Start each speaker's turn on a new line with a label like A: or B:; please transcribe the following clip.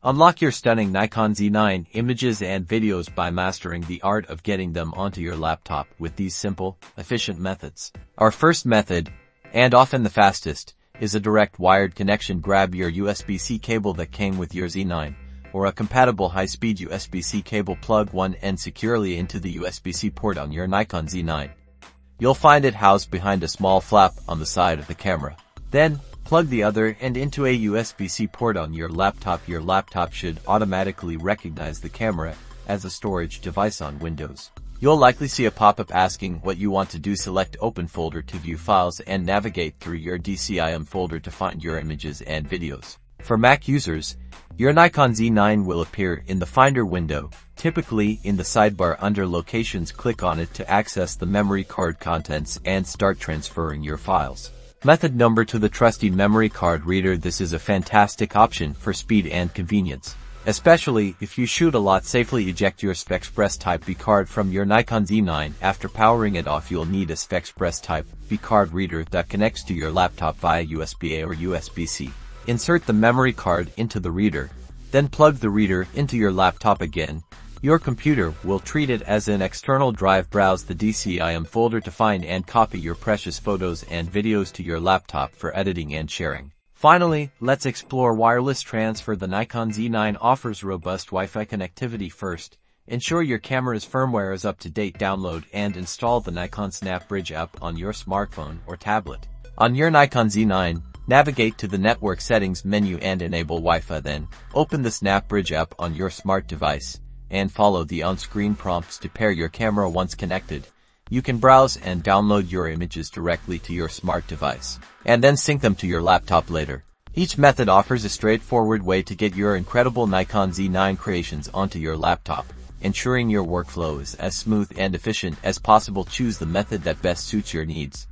A: Unlock your stunning Nikon Z9 images and videos by mastering the art of getting them onto your laptop with these simple, efficient methods. Our first method, and often the fastest, is a direct wired connection. Grab your USB-C cable that came with your Z9, or a compatible high-speed USB-C cable, plug one end securely into the USB-C port on your Nikon Z9. You'll find it housed behind a small flap on the side of the camera. Then, plug the other end into a USB-C port on your laptop. Your laptop should automatically recognize the camera as a storage device on Windows. You'll likely see a pop-up asking what you want to do. Select Open Folder to view files and navigate through your DCIM folder to find your images and videos. For Mac users, your Nikon Z9 will appear in the Finder window, typically in the sidebar under Locations. Click on it to access the memory card contents and start transferring your files. Method number 2, the trusty memory card reader. This is a fantastic option for speed and convenience, especially if you shoot a lot. Safely eject your SnapExpress Type B card from your Nikon Z9. After powering it off, you'll need a SnapExpress Type B card reader that connects to your laptop via USB-A or USB-C. Insert the memory card into the reader, then plug the reader into your laptop again. Your computer will treat it as an external drive. Browse the DCIM folder to find and copy your precious photos and videos to your laptop for editing and sharing. Finally, let's explore wireless transfer. The Nikon Z9 offers robust Wi-Fi connectivity. First, ensure your camera's firmware is up to date. Download and install the Nikon SnapBridge app on your smartphone or tablet. On your Nikon Z9, navigate to the Network Settings menu and enable Wi-Fi. Then, open the SnapBridge app on your smart device and follow the on-screen prompts to pair your camera. Once connected, you can browse and download your images directly to your smart device, and then sync them to your laptop later. Each method offers a straightforward way to get your incredible Nikon Z9 creations onto your laptop, ensuring your workflow is as smooth and efficient as possible. Choose the method that best suits your needs.